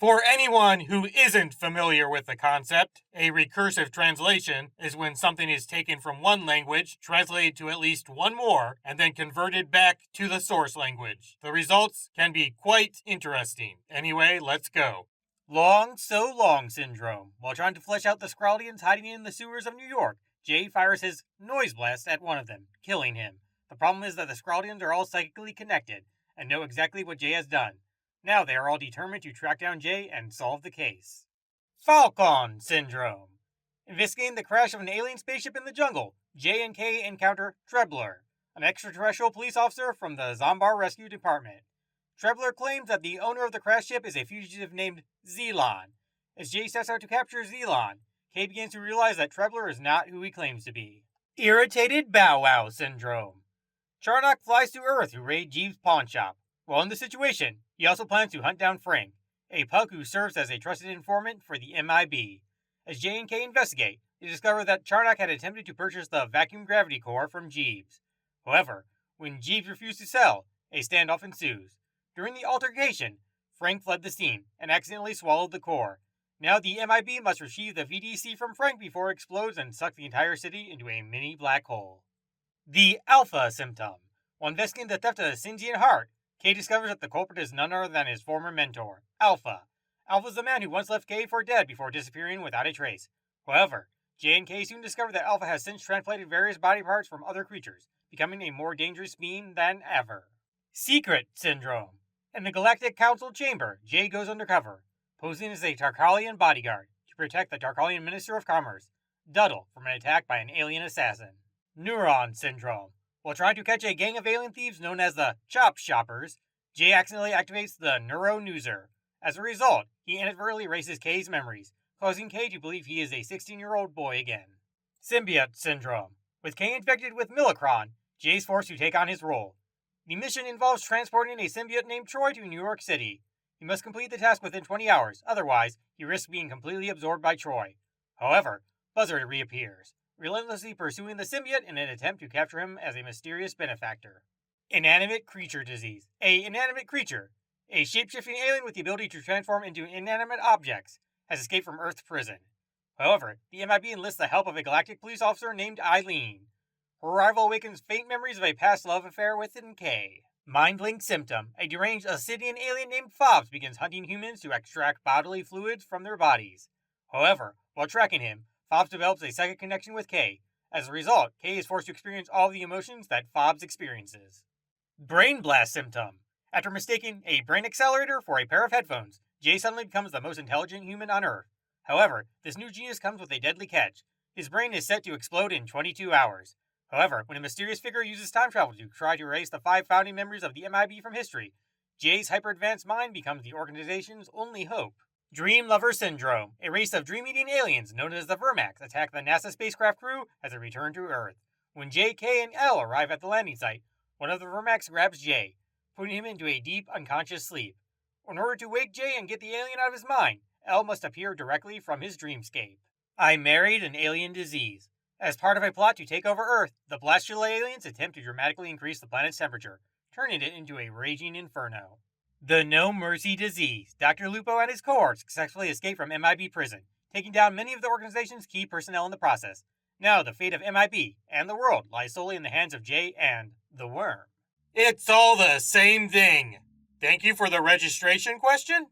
For anyone who isn't familiar with the concept, a recursive translation is when something is taken from one language, translated to at least one more, and then converted back to the source language. The results can be quite interesting. Anyway, let's go. Long So Long syndrome. While trying to flesh out the Scraldians hiding in the sewers of New York, Jay fires his noise blast at one of them, killing him. The problem is that the Scraldians are all psychically connected and know exactly what Jay has done. Now they are all determined to track down Jay and solve the case. Falcon Syndrome. Investigating the crash of an alien spaceship in the jungle, Jay and Kay encounter Trebler, an extraterrestrial police officer from the Zombar Rescue Department. Trebler claims that the owner of the crash ship is a fugitive named Zelon. As Jay sets out to capture Zelon, Kay begins to realize that Trebler is not who he claims to be. Irritated Bow Wow Syndrome. Charnock flies to Earth to raid Jeeves' pawn shop. While in the situation, he also plans to hunt down Frank, a pug who serves as a trusted informant for the MIB. As Jay and Kay investigate, they discover that Charnock had attempted to purchase the vacuum gravity core from Jeeves. However, when Jeeves refused to sell, a standoff ensues. During the altercation, Frank fled the scene and accidentally swallowed the core. Now the MIB must retrieve the VDC from Frank before it explodes and suck the entire city into a mini black hole. The Alpha Symptom. While investigating the theft of the Sintian heart, Kay discovers that the culprit is none other than his former mentor, Alpha. Alpha is the man who once left Kay for dead before disappearing without a trace. However, Jay and Kay soon discover that Alpha has since transplanted various body parts from other creatures, becoming a more dangerous being than ever. Secret Syndrome. In the Galactic Council chamber, Jay goes undercover, posing as a Tarkalian bodyguard to protect the Tarkalian Minister of Commerce, Duddle, from an attack by an alien assassin. Neuron Syndrome. While trying to catch a gang of alien thieves known as the Chop Shoppers, Jay accidentally activates the Neuro-Newser. As a result, he inadvertently erases Kay's memories, causing Kay to believe he is a 16-year-old boy again. Symbiote Syndrome. With Kay infected with Millicron, Jay is forced to take on his role. The mission involves transporting a symbiote named Troy to New York City. He must complete the task within 20 hours, otherwise, he risks being completely absorbed by Troy. However, Buzzard reappears, relentlessly pursuing the symbiote in an attempt to capture him as a mysterious benefactor. Inanimate Creature Disease. A inanimate creature, a shape-shifting alien with the ability to transform into inanimate objects, has escaped from Earth's prison. However, the MIB enlists the help of a galactic police officer named Eileen. Her arrival awakens faint memories of a past love affair with Kay. Mind-Link Symptom. A deranged Ascidian alien named Fobbs begins hunting humans to extract bodily fluids from their bodies. However, while tracking him, Fobbs develops a psychic connection with Kay. As a result, Kay is forced to experience all the emotions that Fobbs experiences. Brain Blast Symptom. After mistaking a brain accelerator for a pair of headphones, Jay suddenly becomes the most intelligent human on Earth. However, this new genius comes with a deadly catch. His brain is set to explode in 22 hours. However, when a mysterious figure uses time travel to try to erase the 5 founding members of the MIB from history, Jay's hyper-advanced mind becomes the organization's only hope. Dream Lover Syndrome. A race of dream-eating aliens known as the Vermax attack the NASA spacecraft crew as they return to Earth. When J, K, and L arrive at the landing site, one of the Vermax grabs Jay, putting him into a deep, unconscious sleep. In order to wake Jay and get the alien out of his mind, L must appear directly from his dreamscape. I Married an Alien Disease. As part of a plot to take over Earth, the Blastula aliens attempt to dramatically increase the planet's temperature, turning it into a raging inferno. The No Mercy Disease. Dr. Lupo and his cohorts successfully escape from MIB prison, taking down many of the organization's key personnel in the process. Now the fate of MIB and the world lies solely in the hands of Jay and the Worm. It's all the same thing. Thank you for the registration question.